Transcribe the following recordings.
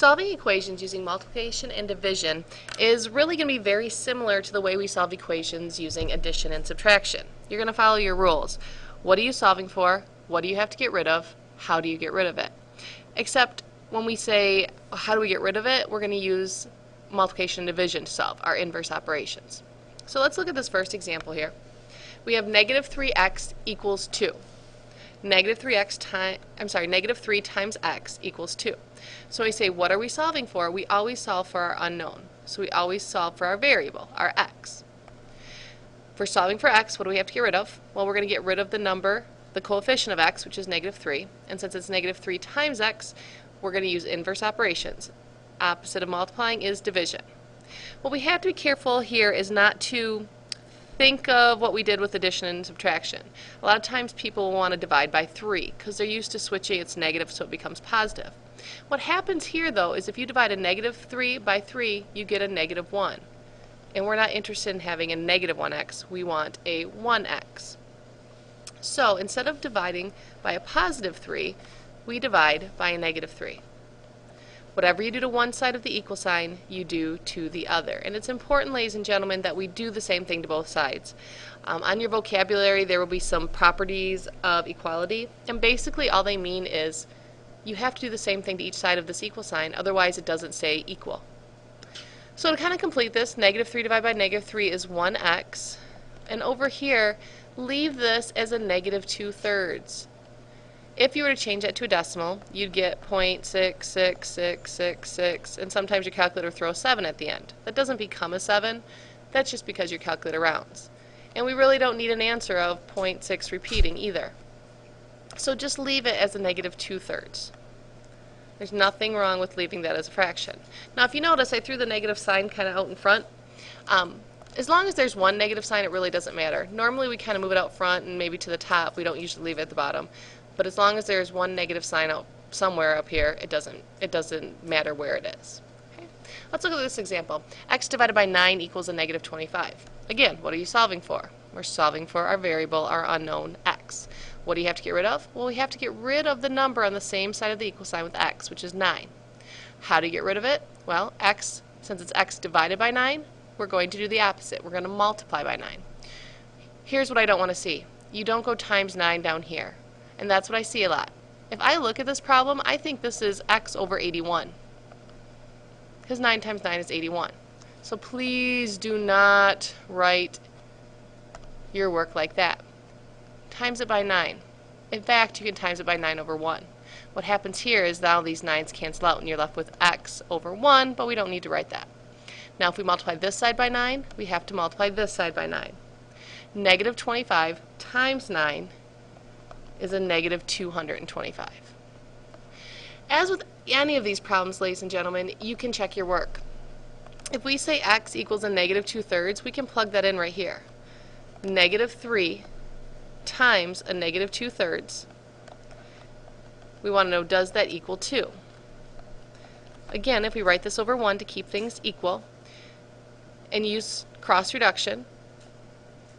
Solving equations using multiplication and division is really going to be very similar to the way we solve equations using addition and subtraction. You're going to follow your rules. What are you solving for? What do you have to get rid of? How do you get rid of it? Except when we say, how do we get rid of it, we're going to use multiplication and division to solve our inverse operations. So let's look at this first example here. We have negative 3x equals 2. Negative 3 times x equals 2. So we say, what are we solving for? We always solve for our unknown. So we always solve for our variable, our x. For solving for x, what do we have to get rid of? Well, we're going to get rid of the number, the coefficient of x, which is negative 3. And since it's negative 3 times x, we're going to use inverse operations. Opposite of multiplying is division. What we have to be careful here is not to think of what we did with addition and subtraction. A lot of times people want to divide by 3 because they're used to switching its negative so it becomes positive. What happens here though is if you divide a negative 3 by 3, you get a negative 1. And we're not interested in having a negative 1x, we want a 1x. So instead of dividing by a positive 3, we divide by a negative 3. Whatever you do to one side of the equal sign, you do to the other. And it's important, ladies and gentlemen, that we do the same thing to both sides. On your vocabulary, there will be some properties of equality. And basically all they mean is you have to do the same thing to each side of this equal sign, otherwise it doesn't stay equal. So to kind of complete this, negative 3 divided by negative 3 is 1x. And over here, leave this as a negative 2/3. If you were to change that to a decimal, you'd get 0.66666, and sometimes your calculator throws 7 at the end. That doesn't become a 7, that's just because your calculator rounds. And we really don't need an answer of 0.6 repeating either. So just leave it as a negative 2/3. There's nothing wrong with leaving that as a fraction. Now if you notice, I threw the negative sign kind of out in front. As long as there's one negative sign, it really doesn't matter. Normally we kind of move it out front and maybe to the top. We don't usually leave it at the bottom. But as long as there's one negative sign out somewhere up here, it doesn't matter where it is. Okay. Let's look at this example. X divided by 9 equals a negative 25. Again, what are you solving for? We're solving for our variable, our unknown x. What do you have to get rid of? Well, we have to get rid of the number on the same side of the equal sign with x, which is 9. How do you get rid of it? Well, x, since it's x divided by 9, we're going to do the opposite. We're going to multiply by 9. Here's what I don't want to see. You don't go times 9 down here. And that's what I see a lot. If I look at this problem, I think this is x over 81. Because 9 times 9 is 81. So please do not write your work like that. Times it by 9. In fact, you can times it by 9 over 1. What happens here is now these 9's cancel out and you're left with x over 1, but we don't need to write that. Now if we multiply this side by 9, we have to multiply this side by 9. Negative 25 times 9 is a negative 225. As with any of these problems, ladies and gentlemen, you can check your work. If we say x equals a negative 2/3, we can plug that in right here. Negative 3 times a negative 2/3. We want to know, does that equal 2? Again, if we write this over 1 to keep things equal and use cross reduction,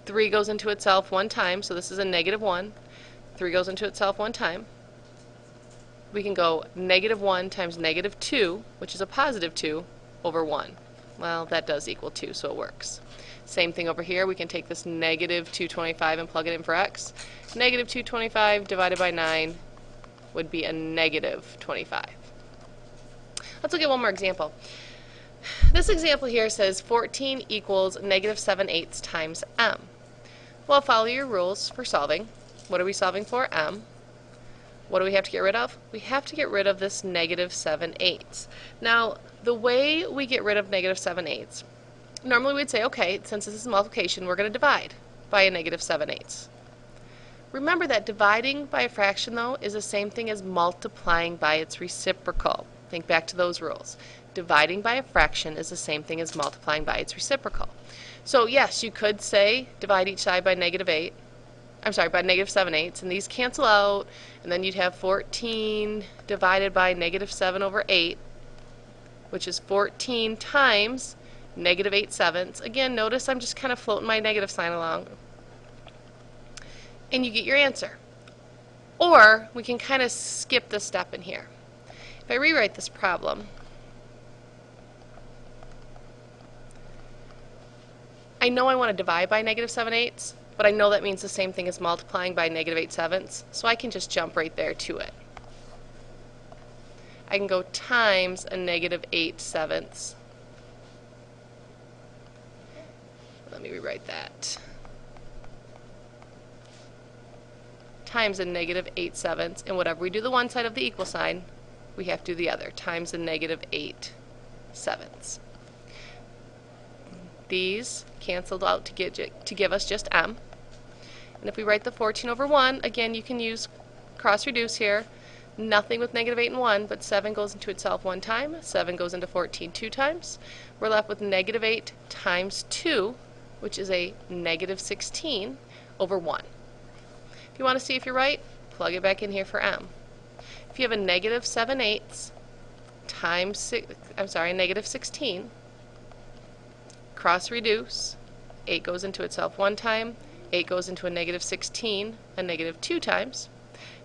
3 goes into itself one time, so this is a negative 1. 3 goes into itself one time. We can go negative 1 times negative 2, which is a positive 2, over 1. Well, that does equal 2, so it works. Same thing over here. We can take this negative 225 and plug it in for x. Negative 225 divided by 9 would be a negative 25. Let's look at one more example. This example here says 14 equals negative 7/8 times m. Well, follow your rules for solving. What are we solving for? M. What do we have to get rid of? We have to get rid of this negative 7/8. Now, the way we get rid of negative 7/8, normally we'd say, okay, since this is multiplication, we're going to divide by a negative 7/8. Remember that dividing by a fraction, though, is the same thing as multiplying by its reciprocal. Think back to those rules. Dividing by a fraction is the same thing as multiplying by its reciprocal. So, yes, you could say divide each side by negative 7/8, and these cancel out, and then you'd have 14 divided by negative 7 over 8, which is 14 times negative 8/7. Again, notice I'm just kind of floating my negative sign along. And you get your answer. Or we can kind of skip this step in here. If I rewrite this problem, I know I want to divide by -7/8, but I know that means the same thing as multiplying by -8/7, so I can just jump right there to it. I can go times a -8/7. Let me rewrite that. Times a -8/7, and whatever we do the one side of the equal sign, we have to do the other, times a -8/7. These canceled out to give us just m. And if we write the 14/1, again, you can use cross reduce here. Nothing with -8 and 1, but 7 goes into itself one time, 7 goes into 14 two times. We're left with -8 times 2, which is a -16/1. If you want to see if you're right, plug it back in here for m. If you have a -7/8 times -16, cross reduce, 8 goes into itself one time, 8 goes into a -16 a -2 times,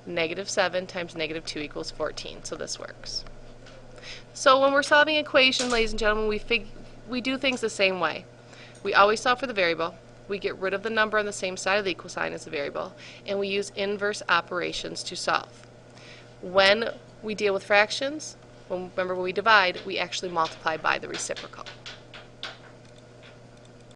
-7 times -2 equals 14, so this works. So when we're solving equation, ladies and gentlemen, we do things the same way. We always solve for the variable, we get rid of the number on the same side of the equal sign as the variable, and we use inverse operations to solve. When we deal with fractions, remember when we divide, we actually multiply by the reciprocal.